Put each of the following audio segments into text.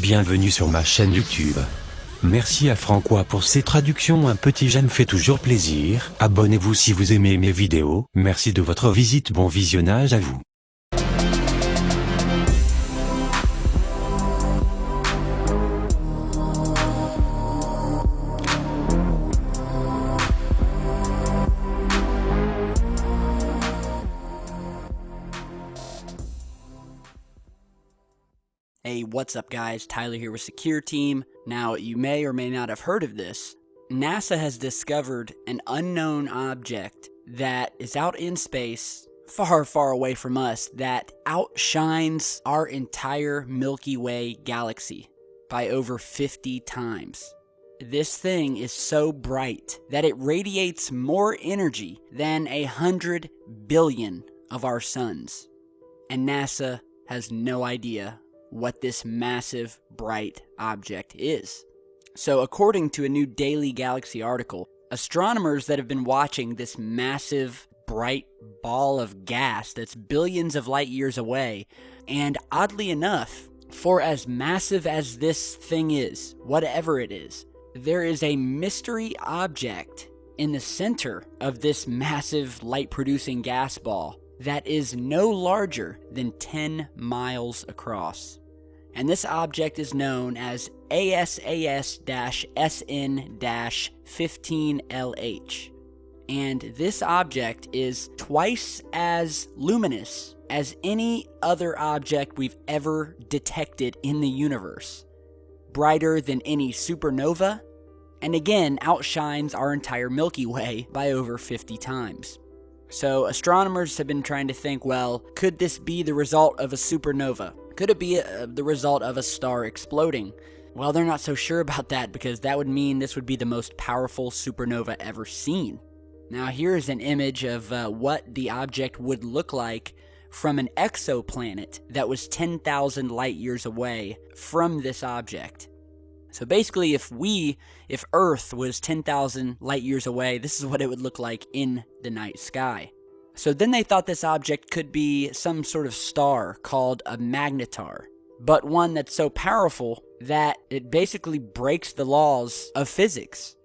Bienvenue sur ma chaîne YouTube. Merci à Francois pour ses traductions, un petit j'aime fait toujours plaisir. Abonnez-vous si vous aimez mes vidéos. Merci de votre visite, bon visionnage à vous. Hey, what's up guys? Tyler here with Secure Team. Now, you may or may not have heard of this. NASA has discovered an unknown object that is out in space, far, far away from us, that outshines our entire Milky Way galaxy by over 50 times. This thing is so bright that it radiates more energy than 100 billion of our suns. And NASA has no idea what this massive, bright object is. So according to a new Daily Galaxy article, astronomers that have been watching this massive, bright ball of gas that's billions of light years away, and oddly enough, for as massive as this thing is, whatever it is, there is a mystery object in the center of this massive light-producing gas ball that is no larger than 10 miles across. And this object is known as ASAS-SN-15LH. And this object is twice as luminous as any other object we've ever detected in the universe. Brighter than any supernova, and again outshines our entire Milky Way by over 50 times. So astronomers have been trying to think, well, could this be the result of a supernova? Could it be the result of a star exploding? Well, they're not so sure about that because that would mean this would be the most powerful supernova ever seen. Now here's an image of what the object would look like from an exoplanet that was 10,000 light years away from this object. So basically, if Earth was 10,000 light years away, this is what it would look like in the night sky. So then they thought this object could be some sort of star called a magnetar, but one that's so powerful that it basically breaks the laws of physics.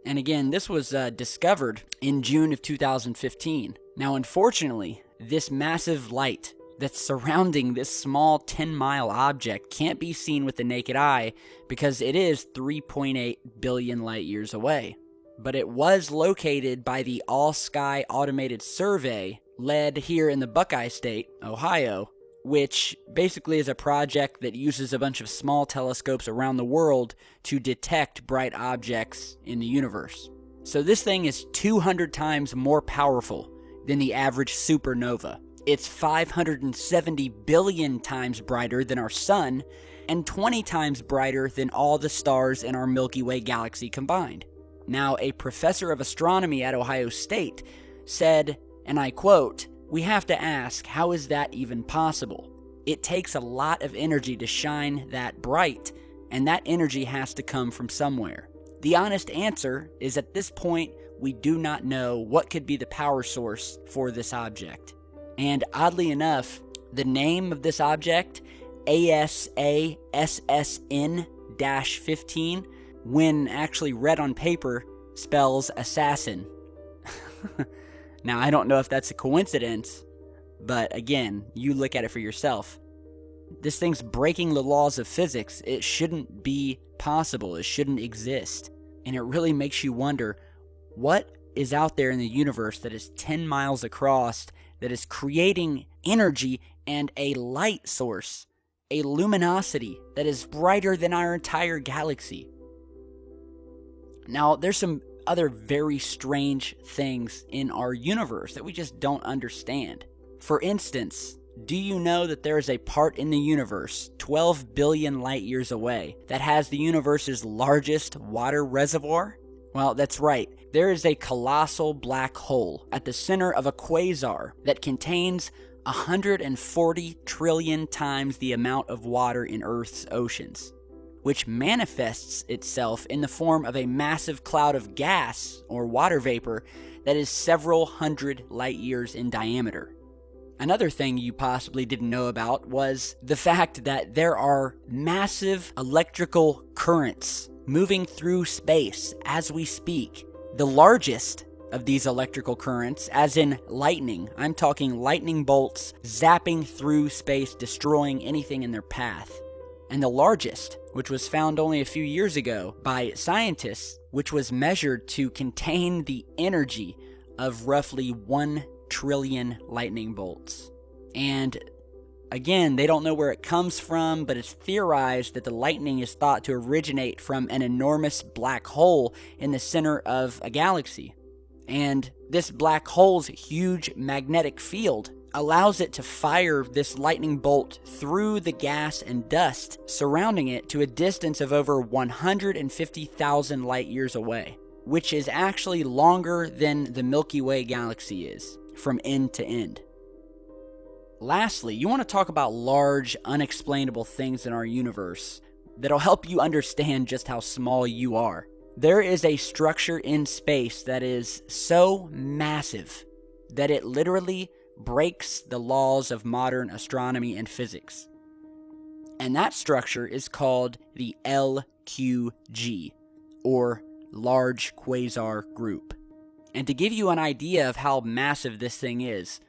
And again, this was discovered in June of 2015. Now, unfortunately, this massive light that's surrounding this small 10-mile object can't be seen with the naked eye because it is 3.8 billion light years away. But it was located by the All-Sky Automated Survey, led here in the Buckeye State, Ohio, which basically is a project that uses a bunch of small telescopes around the world to detect bright objects in the universe. So this thing is 200 times more powerful than the average supernova. It's 570 billion times brighter than our sun, and 20 times brighter than all the stars in our Milky Way galaxy combined. Now, a professor of astronomy at Ohio State said, and I quote, "We have to ask, how is that even possible? It takes a lot of energy to shine that bright, and that energy has to come from somewhere. The honest answer is at this point, we do not know what could be the power source for this object." And oddly enough, the name of this object, ASASSN-15, when actually read on paper, spells assassin. Now, I don't know if that's a coincidence, but again, you look at it for yourself. This thing's breaking the laws of physics. It shouldn't be possible. It shouldn't exist. And it really makes you wonder, what is out there in the universe that is 10 miles across, that is creating energy and a light source, a luminosity that is brighter than our entire galaxy? Now, there's some other very strange things in our universe that we just don't understand. For instance, do you know that there is a part in the universe, 12 billion light years away, that has the universe's largest water reservoir? Well, that's right. There is a colossal black hole at the center of a quasar that contains 140 trillion times the amount of water in Earth's oceans, which manifests itself in the form of a massive cloud of gas or water vapor that is several hundred light years in diameter. Another thing you possibly didn't know about was the fact that there are massive electrical currents moving through space as we speak. The largest of these electrical currents, as in lightning, I'm talking lightning bolts zapping through space, destroying anything in their path. And the largest, which was found only a few years ago by scientists, which was measured to contain the energy of roughly 1 trillion lightning bolts. And again, they don't know where it comes from, but it's theorized that the lightning is thought to originate from an enormous black hole in the center of a galaxy. And this black hole's huge magnetic field allows it to fire this lightning bolt through the gas and dust surrounding it to a distance of over 150,000 light years away, which is actually longer than the Milky Way galaxy is, from end to end. Lastly, you want to talk about large, unexplainable things in our universe that'll help you understand just how small you are. There is a structure in space that is so massive that it literally breaks the laws of modern astronomy and physics. And that structure is called the LQG, or Large Quasar Group. And to give you an idea of how massive this thing is,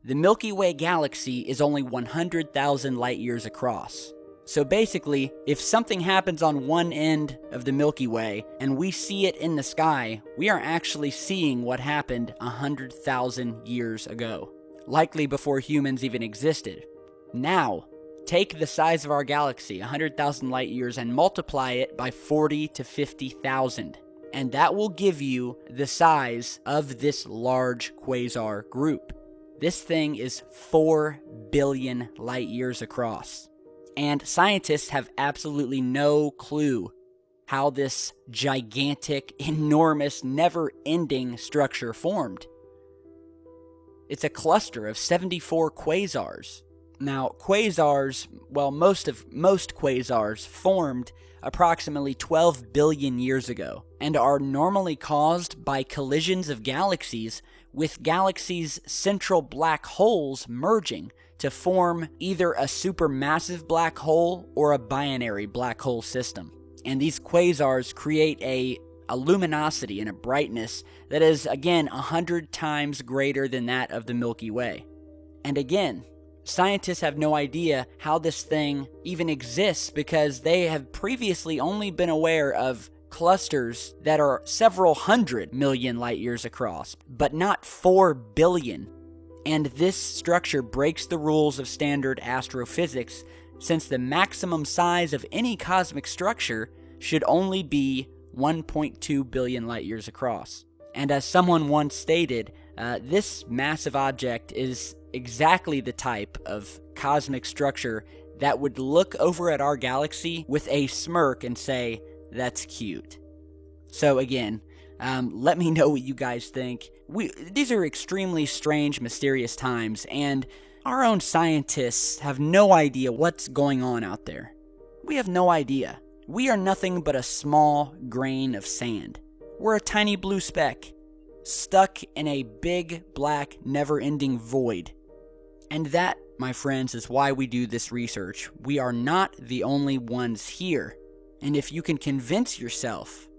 the Milky Way galaxy is only 100,000 light years across. So basically, if something happens on one end of the Milky Way and we see it in the sky, we are actually seeing what happened 100,000 years ago, likely before humans even existed. Now, take the size of our galaxy, 100,000 light years, and multiply it by 40 to 50,000. And that will give you the size of this large quasar group. This thing is 4 billion light years across. And scientists have absolutely no clue how this gigantic, enormous, never-ending structure formed. It's a cluster of 74 quasars. Now, quasars, well, most quasars formed approximately 12 billion years ago and are normally caused by collisions of galaxies, with galaxies' central black holes merging to form either a supermassive black hole or a binary black hole system. And these quasars create a luminosity and a brightness that is, again, 100 times greater than that of the Milky Way. And again, scientists have no idea how this thing even exists because they have previously only been aware of clusters that are several 100 million light years across, but not 4 billion. And this structure breaks the rules of standard astrophysics, since the maximum size of any cosmic structure should only be 1.2 billion light years across. And as someone once stated, this massive object is exactly the type of cosmic structure that would look over at our galaxy with a smirk and say, "That's cute." So again, let me know what you guys think. These are extremely strange, mysterious times, and our own scientists have no idea what's going on out there. We have no idea. We are nothing but a small grain of sand. We're a tiny blue speck, stuck in a big, black, never-ending void. And that, my friends, is why we do this research. We are not the only ones here. And if you can convince yourself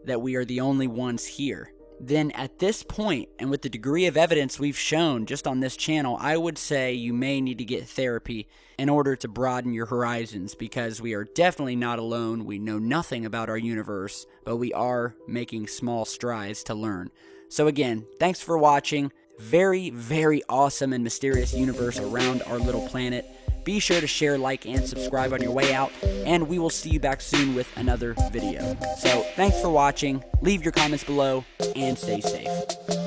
that we are the only ones here, then at this point, and with the degree of evidence we've shown just on this channel, I would say you may need to get therapy in order to broaden your horizons, because we are definitely not alone. We know nothing about our universe, but we are making small strides to learn. So again, thanks for watching. Very, very awesome and mysterious universe around our little planet. Be sure to share, like, and subscribe on your way out, and we will see you back soon with another video. So, thanks for watching, leave your comments below, and stay safe.